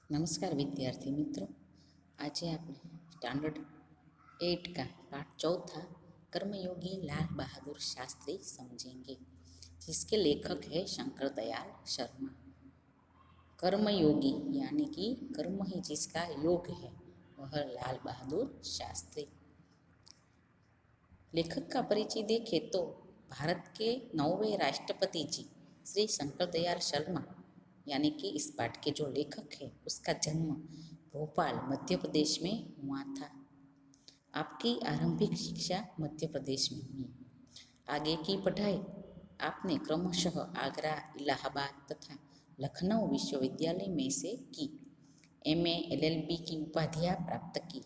नमस्कार विद्यार्थी मित्रों। आज આપણે स्टैंडर्ड 8 का पाठ चौथा कर्मयोगी लाल बहादुर शास्त्री समझेंगे, जिसके लेखक है शंकर दयाल शर्मा। कर्मयोगी यानी कि कर्म ही जिसका योग है, वह लाल बहादुर शास्त्री। लेखक का परिचय देखें तो भारत के 9वें राष्ट्रपति जी श्री शंकर दयाल शर्मा यानी कि इस पाठ के जो लेखक है, उसका जन्म भोपाल मध्य प्रदेश में हुआ था। आपकी आरंभिक शिक्षा मध्य प्रदेश में हुई। आगे की पढ़ाई आपने क्रमशः आगरा, इलाहाबाद तथा लखनऊ विश्वविद्यालय में से की। एमए, एलएलबी की उपाधियाँ प्राप्त की।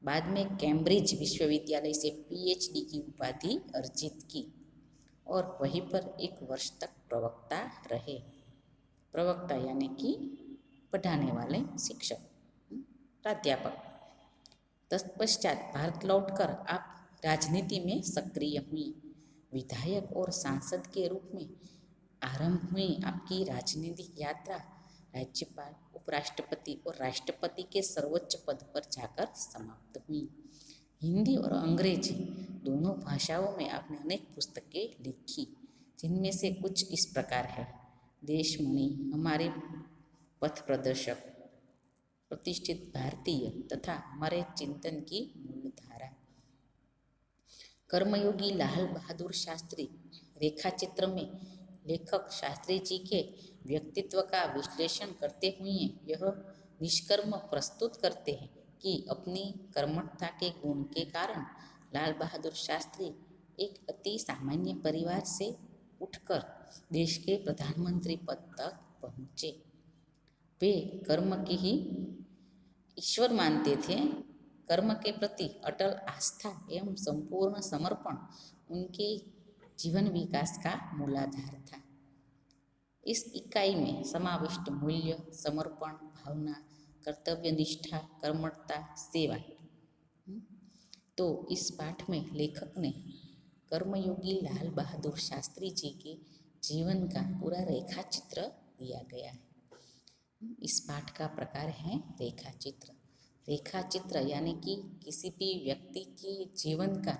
बाद में कैम्ब्रिज विश्वविद्यालय से पीएचडी की उपाधि अर्जित की और वहीं पर 1 वर्ष तक प्रवक्ता रहे। प्रवक्ता यानी कि पढ़ाने वाले शिक्षक, प्राध्यापक। तत्पश्चात भारत लौटकर आप राजनीति में सक्रिय हुई। विधायक और सांसद के रूप में आरंभ हुई आपकी राजनीतिक यात्रा राज्यपाल, उपराष्ट्रपति और राष्ट्रपति के सर्वोच्च पद पर जाकर समाप्त हुई। हिंदी और अंग्रेजी दोनों भाषाओं में आपने अनेक पुस्तकें लिखी, जिनमें से कुछ इस प्रकार है: देशमणि, हमारे पथ प्रदर्शक, प्रतिष्ठित भारतीय तथा हमारे चिंतन की मूलधारा। कर्मयोगी लाल बहादुर शास्त्री रेखाचित्र में लेखक शास्त्री जी के व्यक्तित्व का विश्लेषण करते हुए यह निष्कर्म प्रस्तुत करते हैं कि अपनी कर्मठता के गुण के कारण लाल बहादुर शास्त्री एक अति सामान्य परिवार से उठकर देश के प्रधानमंत्री पद तक पहुँचे। वे कर्म की ही ईश्वर मानते थे। कर्म के प्रति अटल आस्था एवं संपूर्ण समर्पण उनके जीवन विकास का मूलाधार था। इस इकाई में समाविष्ट मूल्य, समर्पण भावना, कर्तव्य निष्ठा, कर्मठता, सेवा। तो इस पाठ में लेखक ने कर्मयोगी लाल बहादुर शास्त्री जी के जीवन का पूरा रेखाचित्र दिया गया है। इस पाठ का प्रकार है रेखाचित्र। रेखाचित्र यानी कि किसी भी व्यक्ति के जीवन का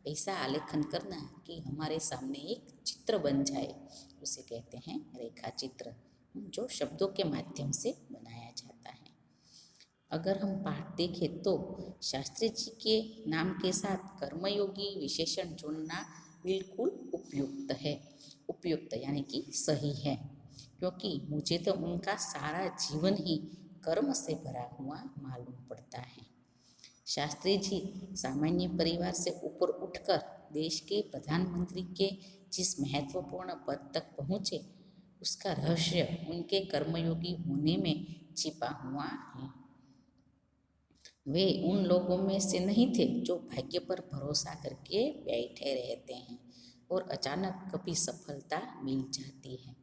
ऐसा आलेखन करना कि हमारे सामने एक चित्र बन जाए, उसे कहते हैं रेखाचित्र, जो शब्दों के माध्यम से बनाया जाता है। अगर हम पाठ देखें तो शास्त्री जी के नाम के साथ कर्मयोगी विशेषण जोड़ना बिल्कुल उपयुक्त है। उपयुक्त यानी कि सही है, क्योंकि मुझे तो उनका सारा जीवन ही कर्म से भरा हुआ मालूम पड़ता है। शास्त्री जी सामान्य परिवार से ऊपर उठकर देश के प्रधानमंत्री के जिस महत्वपूर्ण पद तक पहुँचे, उसका रहस्य उनके कर्मयोगी होने में छिपा हुआ है। वे उन लोगों में से नहीं थे जो भाग्य पर भरोसा करके बैठे रहते हैं और अचानक कभी सफलता मिल जाती है,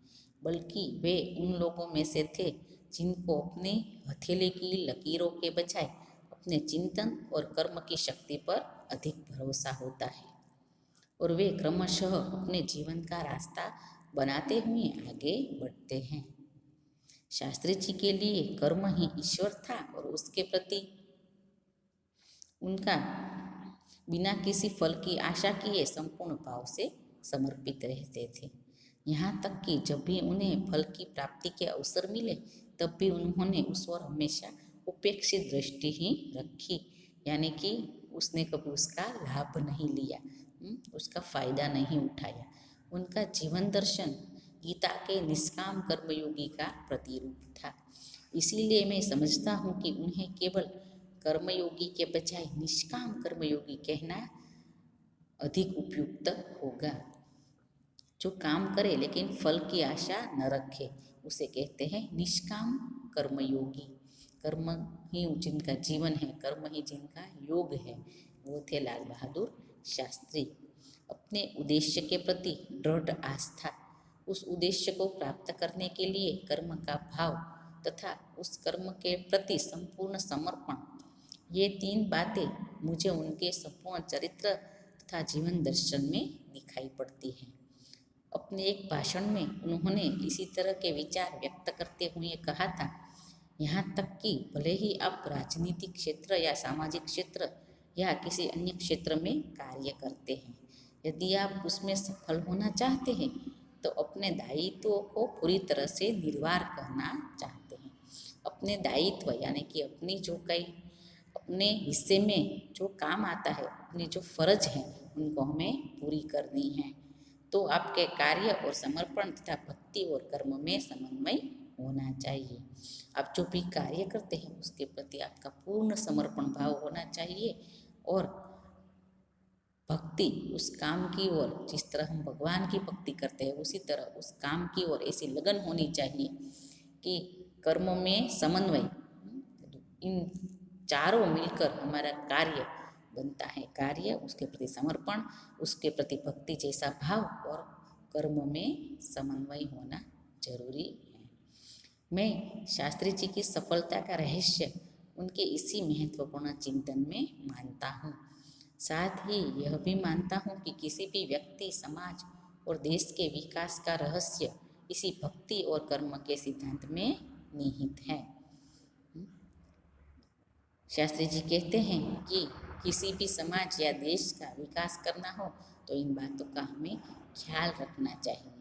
बल्कि वे उन लोगों में से थे जिनको अपने हथेली की लकीरों के बजाय अपने चिंतन और कर्म की शक्ति पर अधिक भरोसा होता है और वे क्रमशः अपने जीवन का रास्ता बनाते हुए आगे बढ़ते हैं। शास्त्री जी के लिए कर्म ही ईश्वर था और उसके प्रति उनका बिना किसी फल की आशा किए संपूर्ण भाव से समर्पित रहते थे। यहाँ तक कि जब भी उन्हें फल की प्राप्ति के अवसर मिले, तब भी उन्होंने उस ओर हमेशा उपेक्षित दृष्टि ही रखी, यानी कि उसने कभी उसका लाभ नहीं लिया, उसका फायदा नहीं उठाया। उनका जीवन दर्शन गीता के निष्काम कर्मयोगी का प्रतिरूप था। इसीलिए मैं समझता हूँ कि उन्हें केवल कर्मयोगी के बजाय निष्काम कर्मयोगी कहना अधिक उपयुक्त होगा। जो काम करे लेकिन फल की आशा न रखे, उसे कहते हैं निष्काम कर्मयोगी। कर्म ही जिनका जीवन है, कर्म ही जिनका योग है, वो थे लाल बहादुर शास्त्री। अपने उद्देश्य के प्रति दृढ़ आस्था, उस उद्देश्य को प्राप्त करने के लिए कर्म का भाव तथा उस कर्म के प्रति संपूर्ण समर्पण, ये 3 बातें मुझे उनके संपूर्ण चरित्र तथा जीवन दर्शन में दिखाई पड़ती हैं। अपने एक भाषण में उन्होंने इसी तरह के विचार व्यक्त करते हुए कहा था यहाँ तक कि भले ही आप राजनीतिक क्षेत्र या सामाजिक क्षेत्र या किसी अन्य क्षेत्र में कार्य करते हैं, यदि आप उसमें सफल होना चाहते हैं तो अपने दायित्वों को पूरी तरह से निर्वाह करना चाहते हैं। अपने दायित्व यानी कि अपनी जो कई अपने हिस्से में जो काम आता है, अपनी जो फर्ज है उनको हमें पूरी करनी है। तो आपके कार्य और समर्पण तथा भक्ति और कर्म में समन्वय होना चाहिए। आप जो भी कार्य करते हैं उसके प्रति आपका पूर्ण समर्पण भाव होना चाहिए और भक्ति उस काम की ओर, जिस तरह हम भगवान की भक्ति करते हैं उसी तरह उस काम की ओर ऐसी लगन होनी चाहिए कि कर्म में समन्वय, इन चारों मिलकर हमारा कार्य बनता है। कार्य, उसके प्रति समर्पण, उसके प्रति भक्ति जैसा भाव और कर्म में समन्वय होना जरूरी है। मैं शास्त्री जी की सफलता का रहस्य उनके इसी महत्वपूर्ण चिंतन में मानता हूँ। साथ ही यह भी मानता हूँ कि किसी भी व्यक्ति, समाज और देश के विकास का रहस्य इसी भक्ति और कर्म के सिद्धांत में निहित है। शास्त्री जी कहते हैं कि किसी भी समाज या देश का विकास करना हो तो इन बातों का हमें ख्याल रखना चाहिए।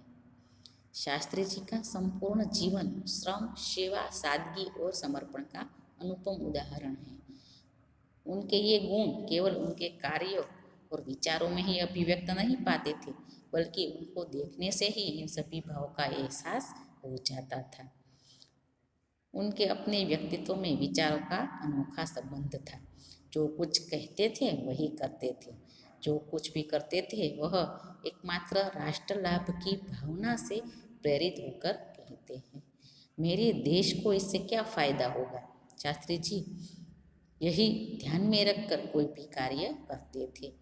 शास्त्री जी का संपूर्ण जीवन श्रम, सेवा, सादगी और समर्पण का अनुपम उदाहरण है। उनके ये गुण केवल उनके कार्यों और विचारों में ही अभिव्यक्त नहीं पाते थे, बल्कि उनको देखने से ही इन सभी भावों का एहसास हो जाता था। उनके अपने व्यक्तित्व में विचारों का अनोखा संबंध था। जो कुछ कहते थे वही करते थे, जो कुछ भी करते थे वह एकमात्र राष्ट्र लाभ की भावना से प्रेरित होकर कहते हैं। मेरे देश को इससे क्या फायदा होगा, शास्त्री जी यही ध्यान में रखकर कोई भी कार्य करते थे।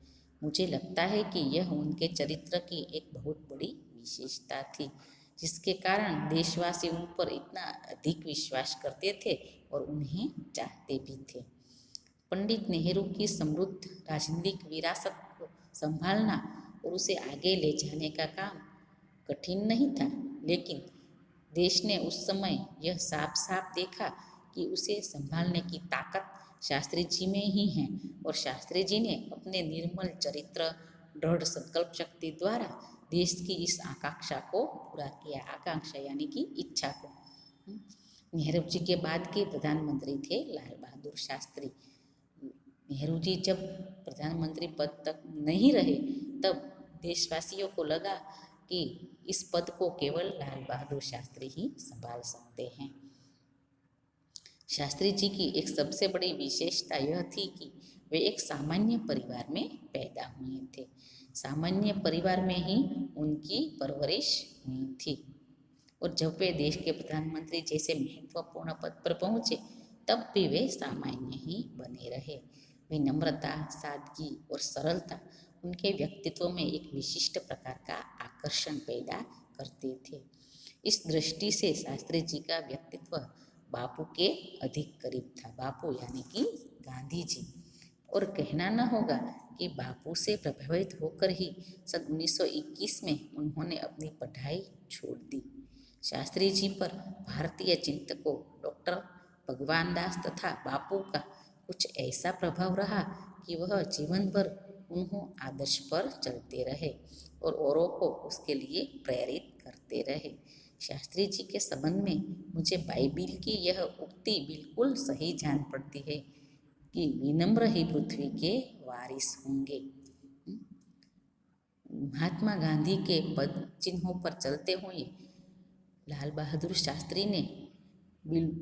मुझे लगता है कि यह उनके चरित्र की एक बहुत बड़ी विशेषता थी, जिसके कारण देशवासी उन पर इतना अधिक विश्वास करते थे और उन्हें चाहते भी थे। पंडित नेहरू की समृद्ध राजनीतिक विरासत को संभालना और उसे आगे ले जाने का काम कठिन नहीं था, लेकिन देश ने उस समय यह साफ साफ देखा कि उसे संभालने की ताकत शास्त्री जी में ही है और शास्त्री जी ने अपने निर्मल चरित्र, दृढ़ संकल्प शक्ति द्वारा देश की इस आकांक्षा को पूरा किया। आकांक्षा यानी कि इच्छा को। नेहरू जी के बाद के प्रधानमंत्री थे लाल बहादुर शास्त्री। नेहरू जी जब प्रधानमंत्री पद तक नहीं रहे तब देशवासियों को लगा कि इस पद को केवल लाल बहादुर शास्त्री ही संभाल सकते हैं। शास्त्री जी की एक सबसे बड़ी विशेषता यह थी कि वे एक सामान्य परिवार में पैदा हुए थे। सामान्य परिवार में ही उनकी परवरिश हुई थी और जब वे देश के प्रधानमंत्री जैसे महत्वपूर्ण पद पर पहुंचे तब भी वे सामान्य ही बने रहे। वे नम्रता, सादगी और सरलता उनके व्यक्तित्व में एक विशिष्ट प्रकार का आकर्षण पैदा करते थे। इस दृष्टि से शास्त्री जी का व्यक्तित्व बापू के अधिक करीब था। बापू यानी कि गांधी जी। और कहना न होगा कि बापू से प्रभावित होकर ही सन 1921 में उन्होंने अपनी पढ़ाई छोड़ दी। शास्त्री जी पर भारतीय चिंतकों डॉक्टर भगवान दास तथा बापू का कुछ ऐसा प्रभाव रहा कि वह जीवन भर उन्हों आदर्श पर चलते रहे और औरों को उसके लिए प्रेरित करते रहे। शास्त्री जी के संबंध में मुझे बाइबिल की यह उक्ति बिल्कुल सही जान पड़ती है कि विनम्र ही पृथ्वी के वारिस होंगे। महात्मा गांधी के पद चिन्हों पर चलते हुए लाल बहादुर शास्त्री ने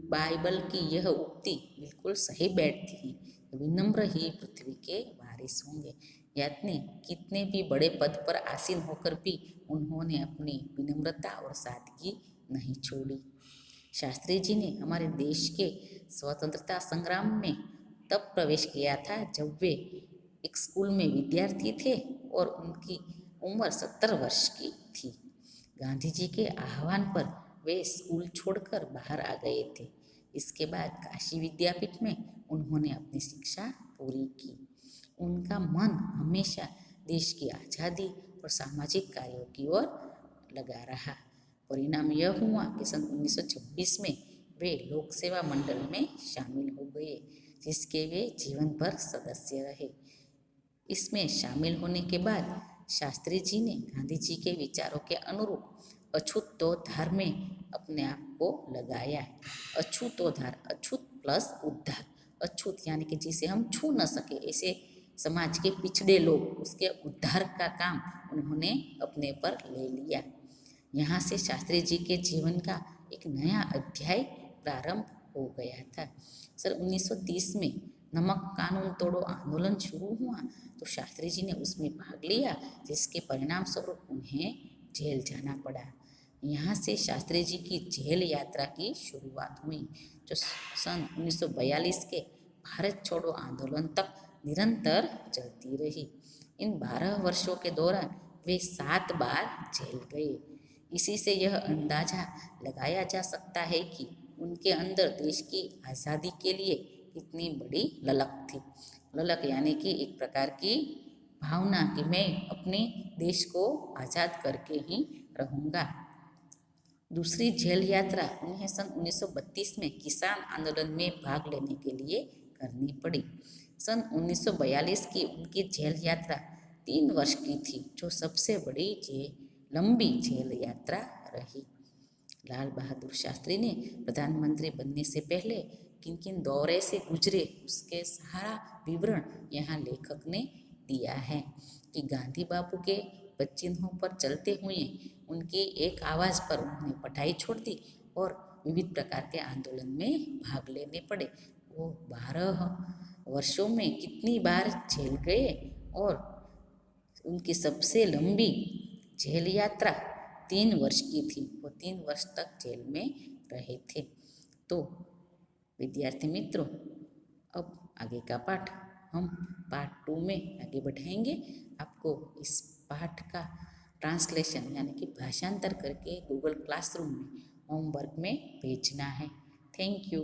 बाइबल की यह उक्ति बिल्कुल सही बैठती है। विनम्र ही पृथ्वी के वारिस होंगे, यानी कितने भी बड़े पद पर आसीन होकर भी उन्होंने अपनी विनम्रता और सादगी नहीं छोड़ी। शास्त्री जी ने हमारे देश के स्वतंत्रता संग्राम में तब प्रवेश किया था जब वे एक स्कूल में विद्यार्थी थे और उनकी उम्र 70 वर्ष की थी। गांधी जी के आह्वान पर वे स्कूल छोड़कर बाहर आ गए थे। इसके बाद काशी विद्यापीठ में उन्होंने अपनी शिक्षा पूरी की। उनका मन हमेशा देश की आज़ादी और सामाजिक कार्यों की ओर लगा रहा। परिणाम यह हुआ कि सन 1926 में वे लोक सेवा मंडल में शामिल हो गए, जिसके वे जीवन भर सदस्य रहे। इसमें शामिल होने के बाद शास्त्री जी ने गांधी जी के विचारों के अनुरूप अछूतोद्धार में अपने आप को लगाया। अछूतोद्धार, अछूत प्लस उद्धार। अछूत यानी कि जिसे हम छू न सके, ऐसे समाज के पिछड़े लोग, उसके उद्धार का काम उन्होंने अपने पर ले लिया। यहाँ से शास्त्री जी के जीवन का एक नया अध्याय प्रारंभ हो गया था। सर 1930 में नमक कानून तोड़ो आंदोलन शुरू हुआ तो शास्त्री जी ने उसमें भाग लिया, जिसके परिणाम स्वरूप उन्हें जेल जाना पड़ा। यहाँ से शास्त्री जी की जेल यात्रा की शुरुआत हुई, जो सन 1942 के भारत छोड़ो आंदोलन तक निरंतर चलती रही। इन 12 वर्षों के दौरान वे 7 बार जेल गए। इसी से यह अंदाजा लगाया जा सकता है कि उनके अंदर देश की आज़ादी के लिए कितनी बड़ी ललक थी। ललक यानी कि एक प्रकार की भावना कि मैं अपने देश को आज़ाद करके ही रहूँगा। दूसरी जेल यात्रा उन्हें सन 1932 में किसान आंदोलन में भाग लेने के लिए करनी पड़ी। सन 1942 की उनकी जेल यात्रा 3 वर्ष की थी, जो सबसे बड़ी लंबी जेल यात्रा रही। लाल बहादुर शास्त्री ने प्रधानमंत्री बनने से पहले किन किन दौरे से गुजरे, उसके सारा विवरण यहाँ लेखक ने दिया है कि गांधी बापू के पदचिन्हों पर चलते हुए उनकी एक आवाज़ पर उन्होंने पढ़ाई छोड़ दी और विविध प्रकार के आंदोलन में भाग लेने पड़े। वो 12 वर्षों में कितनी बार जेल गए और उनकी सबसे लंबी जेल यात्रा 3 वर्ष की थी। वो 3 वर्ष तक जेल में रहे थे। तो विद्यार्थी मित्रों, अब आगे का पाठ हम पार्ट 2 में आगे बढ़ाएंगे। आपको इस पाठ का ट्रांसलेशन यानी कि भाषांतर करके गूगल क्लासरूम में होमवर्क में भेजना है। Thank you.